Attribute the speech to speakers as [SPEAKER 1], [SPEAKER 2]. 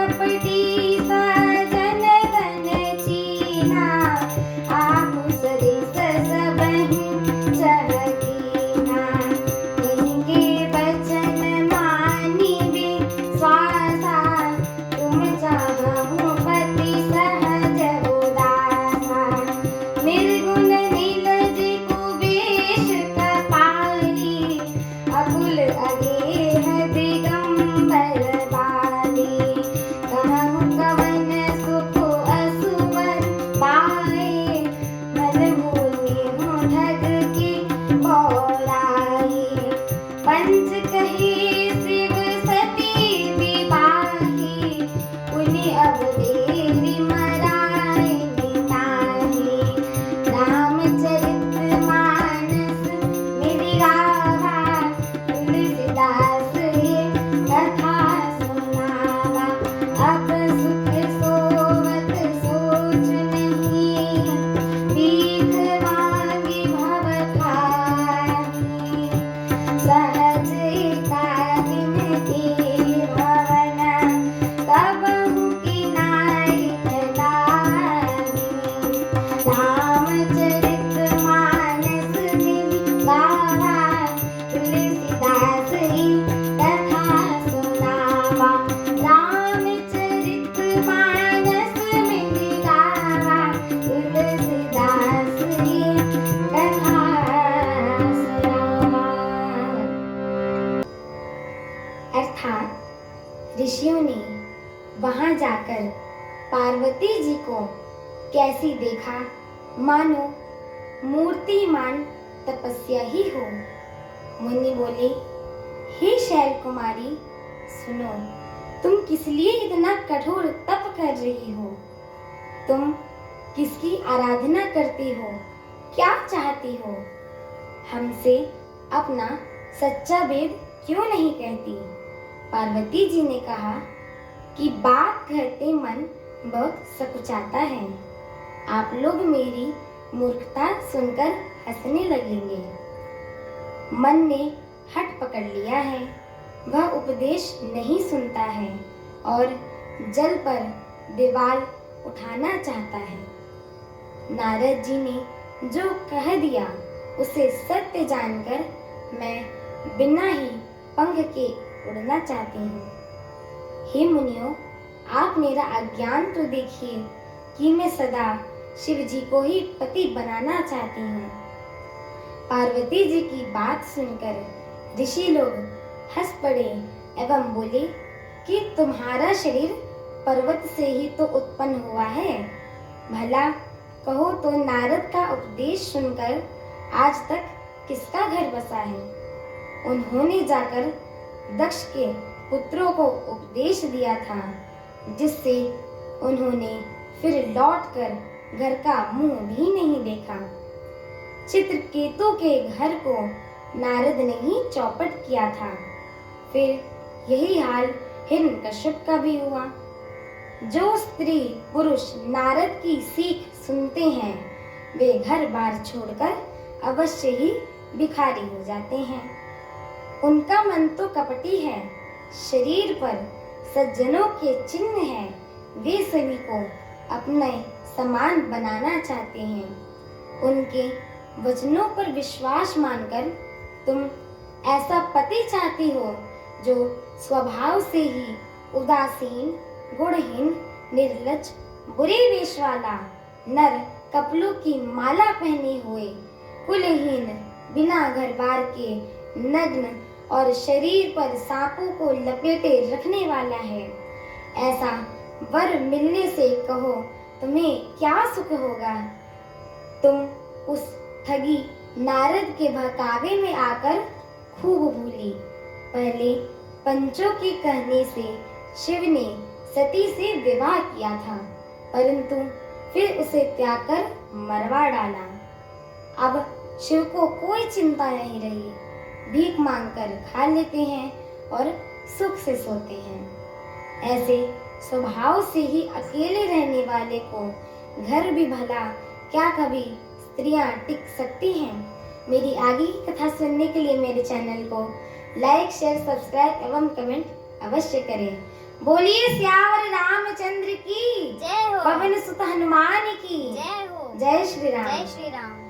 [SPEAKER 1] कपटी सजन धन चीना, आपु सरिस सबहि चहकीना। इनके बचन मानी विश्वासा, तुम चाहु पति सहज उदासा। निर्गुण नीलज कुबेश कपाली, अकुल अगेह दिगंबर बाली। कहूँ कवन सुख असुवर पाए, मन मोहि ढग की पौराई। पंच कहे शिव सती विवाही, पुनि अब देवी मराए निताही। रामचरित मानस मेरी गावा, तुलसीदास ये कथा सुनावा। अब सुख सोवत सोच नहीं, भीख मांगी भव खाही। सहज एकाकिन के भवन, कबहु किनाई ठठाई। रामचरित मानस मेरी गावा, तुलसीदास ये कथा सुनावा। रामचरित मानस मेरी गावा, तुलसीदास ये कथा सुनावा। अर्थात ऋषियों ने वहां जाकर पार्वती जी को कैसी देखा, मानो मूर्तिमान तपस्या ही हो। मुनि बोले, हे शैल कुमारी, सुनो, तुम किस लिए इतना कठोर तप कर रही हो? तुम किसकी आराधना करती हो? क्या चाहती हो? हमसे अपना सच्चा वेद क्यों नहीं कहती? पार्वती जी ने कहा कि बात कहते मन बहुत सकुचाता है। आप लोग मेरी मूर्खता सुनकर हंसने लगेंगे। मन ने हट पकड़ लिया है, वह उपदेश नहीं सुनता है और जल पर दीवार उठाना चाहता है। नारद जी ने जो कह दिया उसे सत्य जानकर मैं बिना ही पंख के उड़ना चाहती हूँ। हे मुनियों, आप मेरा अज्ञान तो देखिए कि मैं सदा शिव जी को ही पति बनाना चाहती हूँ। पार्वती जी की बात सुनकर ऋषि लोग हंस पड़े एवं बोले कि तुम्हारा शरीर पर्वत से ही तो उत्पन्न हुआ है। भला कहो तो नारद का उपदेश सुनकर आज तक किसका घर बसा है? उन्होंने जाकर दक्ष के पुत्रों को उपदेश दिया था, जिससे उन्होंने फिर लौटकर घर का मुंह भी नहीं देखा। चित्रकेतु के घर को नारद ने ही चौपट किया था। फिर यही हाल हिरण्यकश्यप का भी हुआ। जो स्त्री पुरुष नारद की सीख सुनते हैं, वे घर बार छोड़कर अवश्य ही भिखारी हो जाते हैं। उनका मन तो कपटी है, शरीर पर सज्जनों के चिन्ह हैं, वे सभी को अपने समान बनाना चाहते हैं। उनके वचनों पर विश्वास मानकर तुम ऐसा पति चाहती हो जो स्वभाव से ही उदासीन, गुणहीन, निर्लज्ज, बुरे वेश वाला, नर कपलों की माला पहने हुए, कुलहीन, बिना घर बार के, नग्न और शरीर पर सांपों को लपेटे रखने वाला है। ऐसा वर मिलने से कहो तुम्हें क्या सुख होगा? तुम उस ठगी नारद के बहकावे में आकर खूब भूली। पहले पंचों के कहने से शिव ने सती से विवाह किया था, परंतु फिर उसे त्याग कर मरवा डाला। अब शिव को कोई चिंता नहीं रही, भीख मांगकर खा लेते हैं और सुख से सोते हैं। ऐसे स्वभाव से ही अकेले रहने वाले को घर भी भला क्या कभी स्त्रियां टिक सकती हैं? मेरी आगे की कथा सुनने के लिए मेरे चैनल को लाइक, शेयर, सब्सक्राइब एवं कमेंट अवश्य करें। बोलिए सियावर रामचंद्र की
[SPEAKER 2] जय हो।
[SPEAKER 1] पवन सुत हनुमान की
[SPEAKER 2] जय हो।
[SPEAKER 1] जय श्री राम।
[SPEAKER 2] जय श्री राम।